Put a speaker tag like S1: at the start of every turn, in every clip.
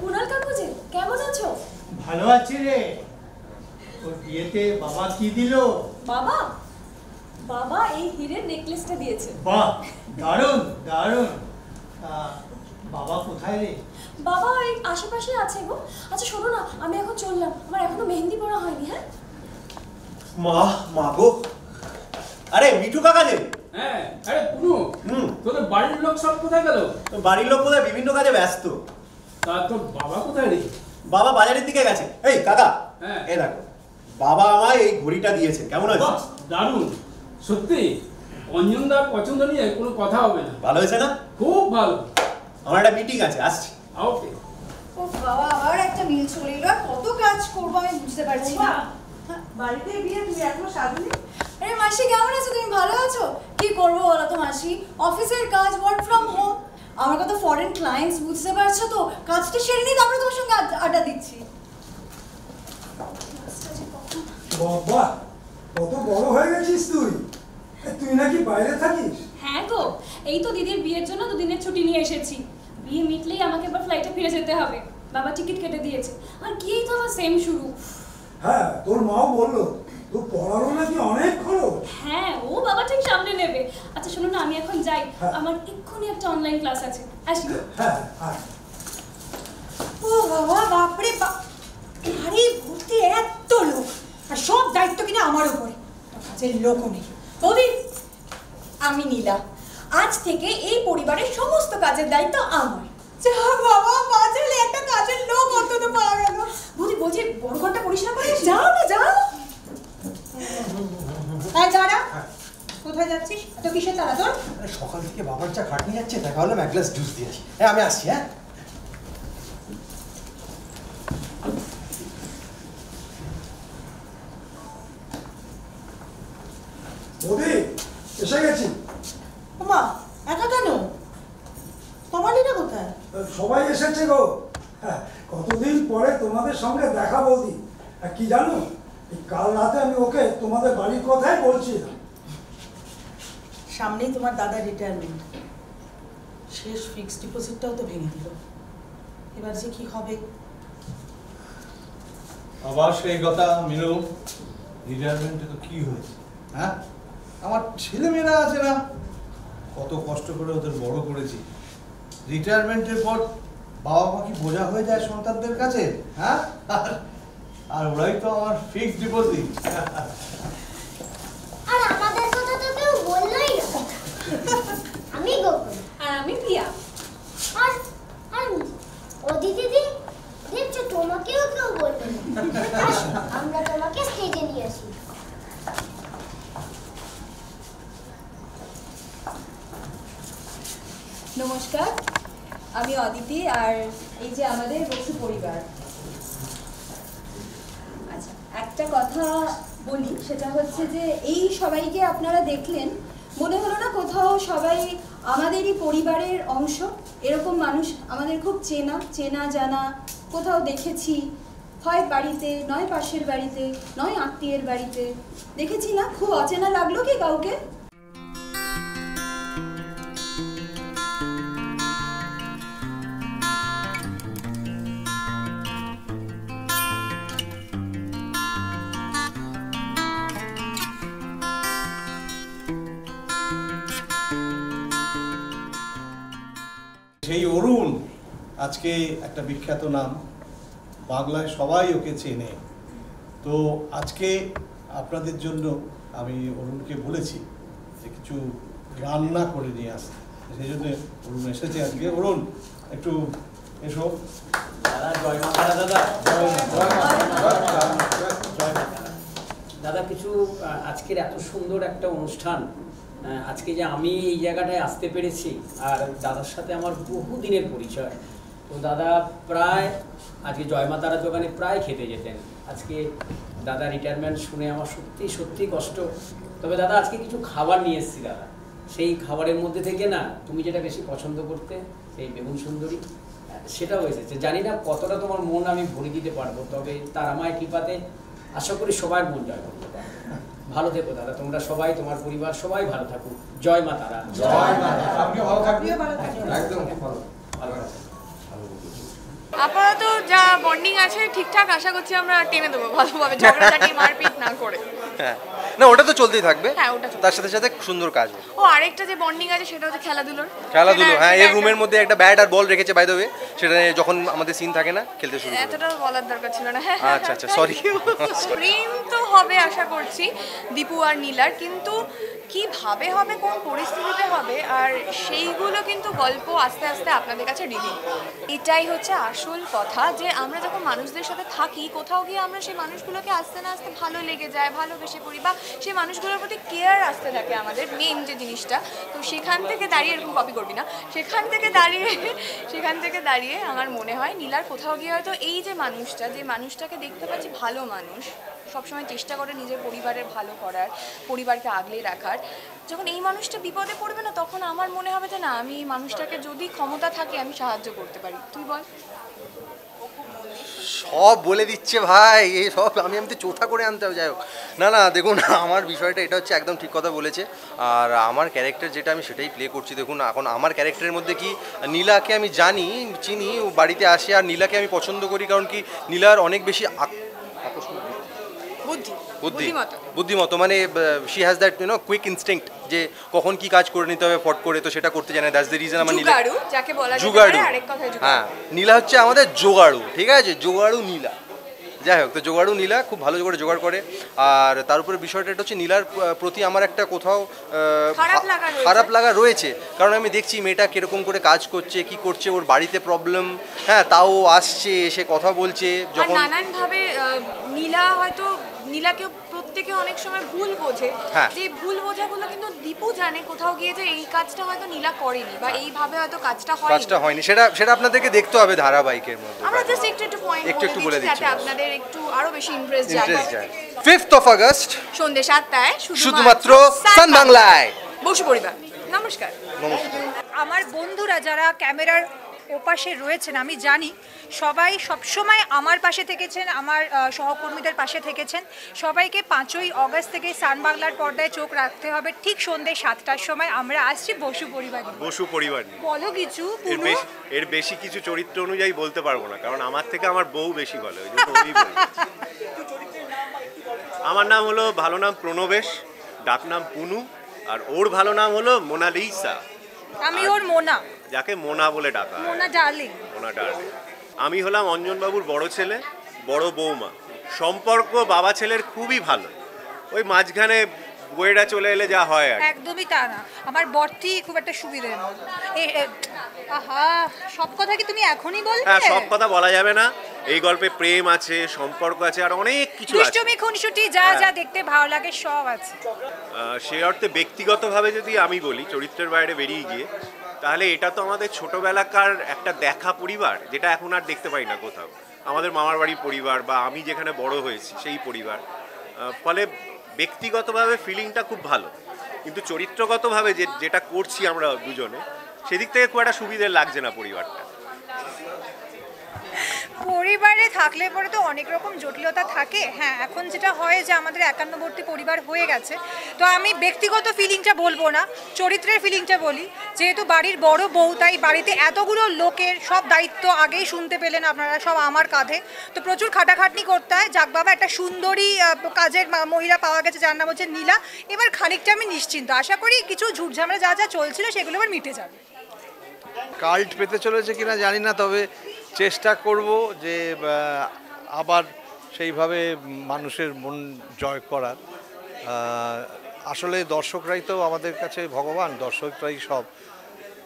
S1: কুনাল কাকু যে কেমন আছো?
S2: ভালো আছি রে। ওর বিয়েতে বাবা কি দিল?
S1: বাবা বাবা এই হীরের নেকলেসটা দিয়েছে।
S2: বাহ, দারুণ দারুণ। বাবা কোথায় রে?
S1: বাবা এই আশেপাশে আছে গো। আচ্ছা শোনো না, আমি এখন চললাম, আমার এখনো মেহেন্দি পরা হয়নি। হ্যাঁ
S3: মা গো, আরে মিঠু কাকা যে।
S4: হ্যাঁ, আরে পুনু, তোদের বাড়ির লোক সব কোথায় গেল?
S3: বাড়ির লোক বোধহয় বিভিন্ন কাজে ব্যস্ত।
S4: তা তোর বাবা কোথায় রে?
S3: বাবা বাজারের দিকে গেছে। এই কাকা,
S4: হ্যাঁ
S3: এই দেখো, বাবা আমায় এই ঘড়িটা দিয়েছে। কেমন আছে?
S4: দারুণ, সত্যি অঞ্জনদার পছন্দ নিয়ে কোনো কথা হবে না।
S3: ভালো হয়েছে না?
S4: খুব ভালো।
S3: আমার একটা মিটিং আছে, আসছি।
S4: ওকে।
S5: ও বাবা, আবার একটা মিল চলে এলো। কত কাজ করবো আমি বুঝতে পারছি না।
S6: বাড়িতে বিয়ে, তুমি এখনো সাজনি?
S5: আরে মাসি কেমন আছো তুমি? ভালো আছো? কি করবো বলো তো মাসি, অফিসের কাজ, ওয়ার্ক ফ্রম হোম, আমার কত ফরেন ক্লায়েন্টস, বুঝতে পারছো তো। কাজটা সেরে নিই, তারপরে তোমার সঙ্গে আড্ডা দিচ্ছি।
S7: বাবা, কত বড় হয়ে গেছিস তুই। তুই নাকি বাইরে থাকিস?
S1: হ্যাঁ গো, এই তো দিদির বিয়ের জন্য দুদিনের ছুটি নিয়ে এসেছি। বিয়ে মিটলেই আমাকে এবার ফ্লাইটে ফিরে যেতে হবে। বাবা টিকিট কেটে দিয়েছে, আর গিয়েই তো আমার সেম শুরু।
S7: হ্যাঁ, তোর মাও বললো তোর পড়ারও নাকি অনেক খরচ।
S1: হ্যাঁ, ও বাবা ঠিক সামনে নেবে। আচ্ছা শোনো না, আমি এখন যাই, আমার এক্ষুনি একটা অনলাইন ক্লাস আছে, আসি।
S7: হ্যাঁ হ্যাঁ।
S6: ও বাবা, বাপরে বাপ, আরে ভর্তি এত লোক, আর সব দায়িত্ব কিনা আমার উপরে। কাজের লোকও নেই। বৌদি, আমি নীলা, আজ থেকে এই পরিবারের সমস্ত কাজের দায়িত্ব আমার। যা বাবা, বাজারে একটা কাজের লোক অন্তত পাওয়া গেল। বৌদি বলছি, বড় ঘরটা পরিষ্কার করে যাও না, যাও। এই যারা, কোথায় যাচ্ছিস? তো কিসের তারা তোর?
S3: সকাল থেকে বাবার চা খাটনি যাচ্ছে, তাই ভাবলাম এক গ্লাস জুস দিয়েছি। হ্যাঁ, আমি আসছি। হ্যাঁ,
S7: বৌদি, এসে গেছি।
S6: মা, একা কেন? কমালিটা কোথায়?
S7: সবাই এসেছে গো। হ্যাঁ, কতদিন পরে তোমাদের সঙ্গে দেখা বৌদি। আর কি জানো, কাল রাতে আমি ওকে তোমাদের বাড়ির কথাই বলছিলাম।
S6: সামনেই তোমার দাদার রিটায়ারমেন্ট, শেষ ফিক্সড ডিপোজিটটাও তো ভেঙে দিল। এবার যে কি হবে।
S8: আবার সেই কথা মিনু, রিটায়ারমেন্টে তো কি হয়েছে? হ্যাঁ, আমার ছেলেমেয়েরা আছে না, কত কষ্ট করে ওদের বড় করেছি। রিটায়ারমেন্টের পর বাবা মা কি বোঝা হয়ে যায় সন্তানদের কাছে? হ্যাঁ, আর ওরাই তো আমার ফিক্সড ডিপোজিট।
S9: আর আমাদের কথা তো কেউ বললোই না। আমি গোকুল,
S1: আর আমি প্রিয়া।
S9: আর আর অদিতি দিদি, দেখছো তোমাকেও কেউ বললো না। আসো, আমরা তোমাকে স্টেজে নিয়ে আসি।
S5: নমস্কার, আমি অদিতি, আর এই যে আমাদের বসু পরিবার। আচ্ছা, একটা কথা বলি, সেটা হচ্ছে যে এই সবাইকে আপনারা দেখলেন, মনে হলো না কোথাও সবাই আমাদেরই পরিবারের অংশ? এরকম মানুষ আমাদের খুব চেনা চেনা জানা, কোথাও দেখেছি, হয় বাড়িতে, নয় পাশের বাড়িতে, নয় আত্মীয়ের বাড়িতে দেখেছি না? খুব অচেনা লাগলো কি কাউকে?
S8: সেই অরুণ আজকে একটা বিখ্যাত নাম, বাংলায় সবাই ওকে চেনে। তো আজকে আপনাদের জন্য আমি অরুণকে বলেছি যে কিছু রান্না করে নিয়ে আসতে, সেই জন্য অরুণ এসেছে আজকে। অরুণ, একটু এসো।
S3: দাদা, জয় মা তারা। দাদা,
S10: দাদা, কিছু আজকের এত সুন্দর একটা অনুষ্ঠান, আজকে যে আমি এই জায়গাটায় আসতে পেরেছি, আর দাদার সাথে আমার বহুদিনের পরিচয়। তো দাদা প্রায় আজকে জয়মাতারার দোকানে প্রায় খেতে যেতেন। আজকে দাদা রিটায়ারমেন্ট শুনে আমার সত্যি সত্যি কষ্ট। তবে দাদা আজকে কিছু খাবার নিয়ে এসেছি দাদা, সেই খাবারের মধ্যে থেকে না তুমি যেটা বেশি পছন্দ করতে, সেই বেগুন সুন্দরী, সেটাও এসেছে। জানি না কতটা তোমার মন আমি ভরে দিতে পারবো, তবে তার আমার কৃপাতে আশা করি সবার মন জয় করতে পারবো। ভালো থেকো দাদা, তোমরা সবাই, তোমার পরিবার সবাই ভালো থাকুক। জয় মা তারা।
S8: জয় মা তারা। আপনিও ভালো থাকবেন।
S6: আপনিও ভালো থাকবেন।
S8: একদম ভালো।
S10: ভালো থাকবেন।
S11: আপাতত যা বন্ডিং আছে ঠিকঠাক, আশা করছি আমরা টেনে দেবো ভালোভাবে, ঝগড়াঝাটি মারপিট না করে।
S12: হ্যাঁ, না ওটা তো চলতেই থাকবে।
S11: হ্যাঁ, ওটা চলবে।
S12: তার সাথে সাথে সুন্দর কাজ।
S11: ও আরেকটা যে বন্ডিং আছে সেটা হচ্ছে খেলাধুলো।
S12: হ্যাঁ, এই রুমের মধ্যে একটা ব্যাট আর বল রেখেছে বাই দ্য ওয়ে, সেটা যখন আমাদের সিন থাকে না খেলতে শুরু করে।
S11: এতটা বলার দরকার ছিল না। হ্যাঁ,
S12: আচ্ছা আচ্ছা, সরি।
S11: প্রেম তো হবে আশা করছি দীপু আর নীলার, কিন্তু কিভাবে হবে, কোন পরিস্থিতিতে হবে, আর সেইগুলো কিন্তু গল্প আস্তে আস্তে আপনাদের কাছে রিভিল। এটাই হচ্ছে আসল কথা, যে আমরা যখন মানুষদের সাথে থাকি কোথাও গিয়ে আমরা সেই মানুষগুলোকে আস্তে না আস্তে ভালো লেগে যায়, ভালোবেসে পড়ি, বা সেই মানুষগুলোর প্রতি কেয়ার আসতে থাকে আমাদের মেন যে জিনিসটা। তো সেখান থেকে দাঁড়িয়ে, এরকম কপি করবি না, সেখান থেকে দাঁড়িয়ে আমার মনে হয় নীলার কোথাও গিয়ে হয়তো এই যে মানুষটা, যে মানুষটাকে দেখতে পাচ্ছি ভালো মানুষ, সবসময় চেষ্টা করে নিজের পরিবারের ভালো করার, পরিবারকে আগলে রাখার, যখন এই মানুষটা বিপদে পড়বে না, তখন আমার মনে হবে যে না, আমি এই মানুষটাকে যদি ক্ষমতা থাকে আমি সাহায্য করতে পারি। তুই বল।
S12: সব বলে দিচ্ছে ভাই, এই সব আমি তো চোথা করে আনতে হবে। যাই হোক, না দেখুন, আমার বিষয়টা এটা হচ্ছে একদম ঠিক কথা বলেছে। আর আমার ক্যারেক্টার যেটা আমি সেটাই প্লে করছি। দেখুন, এখন আমার ক্যারেক্টারের মধ্যে কি, নীলাকে আমি চিনি, ও বাড়িতে আসে, আর নীলাকে আমি পছন্দ করি কারণ কি নীলার অনেক বেশি বুদ্ধিমতো, মানে she has that quick instinct, যে কখন কি কাজ করে নিতে হবে ফট করে, তো সেটা করতে জানে। দ্যাটস দ্য রিজন আমার নীলা জুগাড়ু। হ্যাঁ, নীলা হচ্ছে আমাদের জোগাড়ু, ঠিক আছে, জোগাড়ু নীলা। যাই হোক, তো জোগাড়ু নীলা খুব ভালো করে জোগাড় করে। আর তার উপরে বিষয়টা এটা হচ্ছে নীলার প্রতি আমার একটা কোথাও খারাপ লাগা রয়েছে, কারণ আমি দেখছি মেয়েটা কিরকম করে কাজ করছে, কি করছে, ওর বাড়িতে প্রবলেম, হ্যাঁ, তাও আসছে, এসে কথা বলছে। যখন
S11: নানানভাবে নীলাকে প্রত্যেকে অনেক সময় ভুল বোঝে, যে ভুল বোঝাগুলো কিন্তু দীপু জানে কোথাও গিয়ে যে এই কাজটা হয়তো নীলা করেনি, বা এইভাবে হয়তো কাজটা হয়নি।
S12: সেটা আপনাদেরকে দেখতে হবে ধারাবাহিকের মধ্যে।
S11: আমরা জাস্ট একটু পয়েন্ট বলে দিচ্ছি যাতে আপনাদের একটু আরো বেশি ইন্টারেস্ট জাগে।
S12: 5th of August
S11: সন্ধ্যে 7টায়
S12: শুধুমাত্র সান বাংলায়।
S11: বসু পরিবার। নমস্কার।
S6: আমার বন্ধুরা যারা ক্যামেরার ওপাশে রয়েছেন, আমি জানি সবাই সবসময় আমার পাশে থেকেছেন, আমার সহকর্মীদের পাশে থেকেছেন। সবাইকে 5ই অগস্ট থেকে সান বাংলার পর্দায় চোখ রাখতে হবে। ঠিক সন্ধ্যে 7টার সময় আমরা আসছি বসু পরিবার। বলো কিছু।
S13: এর বেশি কিছু চরিত্র অনুযায়ী বলতে পারবো না, কারণ আমার থেকে আমার বউ বেশি বলে। আমার নাম হলো, ভালো নাম প্রণবেশ, ডাক নাম পুনু, আর ওর ভালো নাম হলো মোনালিসা।
S6: আমি ওর মোনা,
S13: যাকে মোনা বলে ডাকা হয়।
S6: মোনা ডার্লিং।
S13: আমি হলাম অঞ্জনবাবুর বড় ছেলে, বড় বৌমা। সম্পর্ক বাবা ছেলের খুবই ভালো, ওই মাঝখানে বইয়েরা চলে এলে যা হয় আর।
S6: একদমই তা না, আমার বরটি খুব একটা সুবিধে না। আহা, সব কথা কি তুমি এখনই বলবে?
S13: হ্যাঁ, সব কথা বলা যাবে না। এই গল্পে প্রেম আছে, সম্পর্ক আছে, আর অনেক কিছু আছে।
S6: দুষ্টুমি, খুনসুটি, যা যা দেখতে ভালো লাগে সব আছে।
S13: সেই অর্থে ব্যক্তিগতভাবে যদি আমি বলি, চরিত্রের বাইরে বেরিয়ে গিয়ে, তাহলে এটা তো আমাদের ছোটবেলাকার একটা দেখা পরিবার, যেটা এখন আর দেখতে পাই না কোথাও। আমাদের মামার বাড়ির পরিবার, বা আমি যেখানে বড় হয়েছি সেই পরিবার। ফলে ব্যক্তিগতভাবে ফিলিংটা খুব ভালো, কিন্তু চরিত্রগতভাবে যেটা করছি আমরা দুজনে, সেদিক থেকে খুব একটা সুবিধে লাগছে না পরিবারটা।
S6: পরিবারে থাকলে পরে তো অনেক রকম জটিলতা থাকে। হ্যাঁ, এখন যেটা হয় যে আমাদের একান্নবর্তী পরিবার হয়ে গেছে, তো আমি ব্যক্তিগত ফিলিংটা বলবো না, চরিত্রের ফিলিংটা বলি। যেহেতু বাড়ির বড় বউ, তাই বাড়িতে এতগুলো লোকের সব দায়িত্ব আগেই শুনতে পেলেন আপনারা, সব আমার কাঁধে। তো প্রচুর খাটাখাটনি করতে হয়। যাক বাবা, একটা সুন্দরী কাজের মহিলা পাওয়া গেছে, যার নাম হচ্ছে নীলা। এবার খানিকটা আমি নিশ্চিন্ত, আশা করি কিছু ঝুটঝামেলা যা চলছিল সেগুলো এবার মিটে যাবে।
S8: কাল্ট পেতে চলেছে কিনা জানি না, তবে চেষ্টা করব যে আবার সেইভাবে মানুষের মন জয় করার। আসলে দর্শকরাই তো আমাদের কাছে ভগবান, দর্শকরাই সব।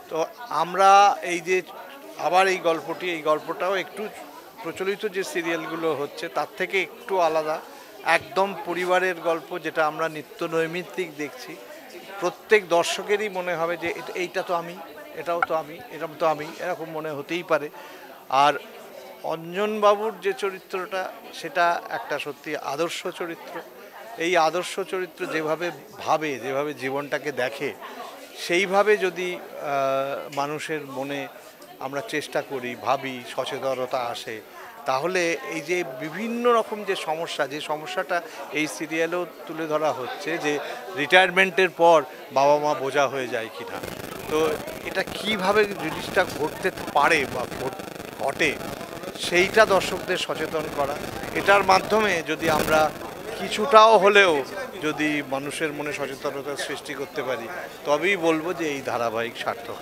S8: তো আমরা এই যে আবার এই গল্পটাও একটু প্রচলিত যে সিরিয়ালগুলো হচ্ছে তার থেকে একটু আলাদা, একদম পরিবারের গল্প, যেটা আমরা নিত্য নৈমিত্তিক দেখছি। প্রত্যেক দর্শকেরই মনে হবে যে এইটা তো আমি, এটাও তো আমি, এরকম তো আমি, এরকম মনে হতেই পারে। আর অঞ্জনবাবুর যে চরিত্রটা, সেটা একটা সত্যি আদর্শ চরিত্র। এই আদর্শ চরিত্র যেভাবে জীবনটাকে দেখে, সেইভাবে যদি মানুষের মনে আমরা চেষ্টা করি, ভাবি, সচেতনতা আসে, তাহলে এই যে বিভিন্ন রকম যে সমস্যাটা এই সিরিয়ালেও তুলে ধরা হচ্ছে, যে রিটায়ারমেন্টের পর বাবা মা বোঝা হয়ে যায় কিনা, তো এটা কিভাবে জিনিসটা ঘটতে পারে বা ঘটে সেইটা দর্শকদের সচেতন করা, এটার মাধ্যমে যদি আমরা কিছুটাও হলেও যদি মানুষের মনে সচেতনতা সৃষ্টি করতে পারি তবেই বলবো যে এই ধারাবাহিক সার্থক।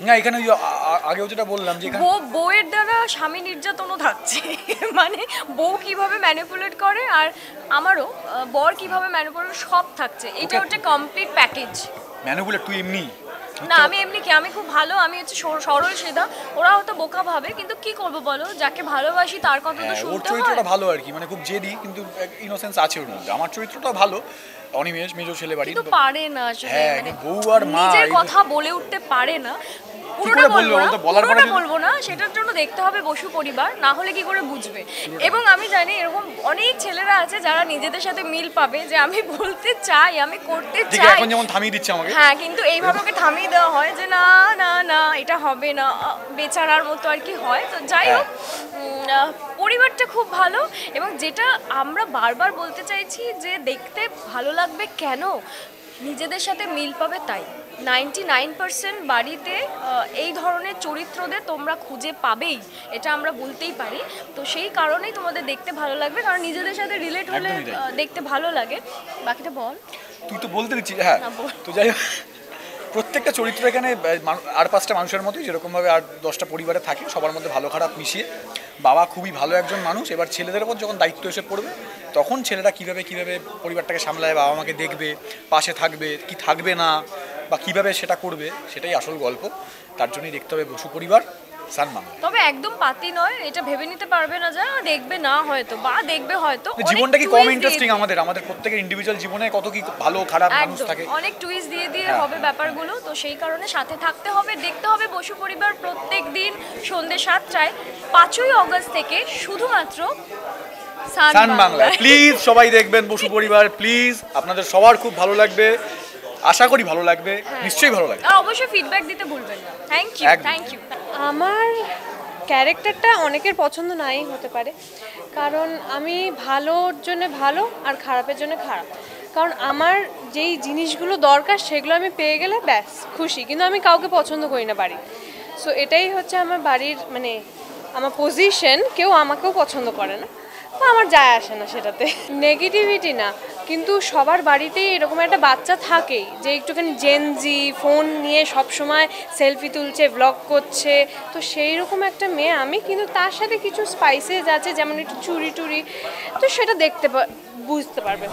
S14: না এখানে আগেও যেটা বললাম যে
S11: বউয়ের দ্বারা স্বামী নির্যাতনও থাকছে, মানে বউ কিভাবে ম্যানিপুলেট করে আর আমারও বর কিভাবে ম্যানিপুলেট, সব থাকছে। এটা হচ্ছে কমপ্লিট প্যাকেজ।
S14: ম্যানিপুলেট তুই এমনি
S11: না, আমি এমনি কি, আমি খুব ভালো, আমি হচ্ছে সরল সিধা, ওরা হয়তো বোকা ভাবে, কিন্তু কি করব বলো, যাকে ভালোবাসি তার কথা তো শুনতে হয়।
S14: ওর চরিত্রটা ভালো আর কি, মানে খুব জেদি কিন্তু ইনোসেন্স আছে ওর মধ্যে। আমার চরিত্রটা ভালো, অনিমেষ মেজো ছেলে বাড়ি,
S11: কিন্তু পারে না আসলে,
S14: মানে বউ আর মা
S11: নিজের কথা বলে উঠতে পারে না। পুরোটা বলবো না, সেটার জন্য দেখতে হবে বসু পরিবার, না হলে কি করে বুঝবে। এবং আমি জানি এরকম অনেক ছেলেরা আছে যারা নিজেদের সাথে মিল পাবে, যে আমি বলতে চাই, আমি করতে চাই,
S14: এখন যেমন থামিয়ে দিচ্ছে আমাকে,
S11: হ্যাঁ, কিন্তু এইভাবে ওকে থামিয়ে দেওয়া হয় যে না না না এটা হবে না, বেচারার মতো আর কি হয়। তো যাই হোক, পরিবারটা খুব ভালো। এবং যেটা আমরা বারবার বলতে চাইছি যে দেখতে ভালো লাগবে কেন, নিজেদের সাথে মিল পাবে তাই। 99% বাড়িতে এই ধরনের চরিত্রদের তোমরা খুঁজে পাবেই, এটা আমরা বলতেই পারি। তো সেই কারণেই তোমাদের দেখতে ভালো লাগবে, কারণ নিজেদের সাথে রিলেট হলে দেখতে ভালো লাগে। বাকিটা বল।
S14: তুই তো বলতে দিচ্ছিস। হ্যাঁ, তো যাই হোক, প্রত্যেকটা চরিত্র এখানে আর 5টা মানুষের মতোই যেরকমভাবে আর 10টা পরিবারে থাকে, সবার মধ্যে ভালো খারাপ মিশিয়ে। বাবা খুবই ভালো একজন মানুষ, এবার ছেলেদের ওপর যখন দায়িত্ব এসে পড়বে তখন ছেলেরা কীভাবে পরিবারটাকে সামলায়, বাবা মাকে দেখবে, পাশে থাকবে কি থাকবে না, বা কীভাবে সেটা করবে, সেটাই আসল গল্প। তার জন্যই দেখতে হবে বসু পরিবার, সান বাংলা।
S11: তবে একদম পাতি নয়, এটা ভেবে নিতে পারবে না যে দেখবে না হয়তো, বা দেখবে হয়তো।
S14: জীবনটা কি কম ইন্টারেস্টিং আমাদের প্রত্যেকের ইন্ডিভিজুয়াল জীবনে কত কি ভালো খারাপ মানুষ থাকে,
S11: অনেক টুইস্ট দিয়ে হবে ব্যাপারগুলো। তো সেই কারণে সাথে থাকতে হবে, দেখতে হবে বসু পরিবার প্রত্যেক দিন সন্ধ্যে 7টায় 5ই অগস্ট থেকে, শুধুমাত্র
S14: সান বাংলা। প্লিজ সবাই দেখবেন বসু পরিবার, প্লিজ, আপনাদের সবার খুব ভালো লাগবে, আশা করি ভালো লাগবে, নিশ্চয়ই ভালো লাগবে।
S11: আর অবশ্যই ফিডব্যাক দিতে ভুলবেন না। Thank you.
S15: আমার ক্যারেক্টারটা অনেকের পছন্দ নাই হতে পারে, কারণ আমি ভালোর জন্য ভালো আর খারাপের জন্য খারাপ। কারণ আমার যেই জিনিসগুলো দরকার সেগুলো আমি পেয়ে গেলে ব্যাস খুশি, কিন্তু আমি কাউকে পছন্দ করি না বাড়ি। সো এটাই হচ্ছে আমার বাড়ির, মানে আমার পজিশন, কেউ আমাকেও পছন্দ করে না, আমার যায় আসে না সেটাতে। নেগেটিভিটি না, কিন্তু সবার বাড়িতেই এরকম একটা বাচ্চা থাকেই যে একটুখানি জেনজি, ফোন নিয়ে সবসময় সেলফি তুলছে, ব্লগ করছে। তো সেই রকম একটা মেয়ে আমি, কিন্তু তার সাথে কিছু স্পাইসেস আছে, যেমন একটু চুরি টুরি, তো সেটা বুঝতে পারবে।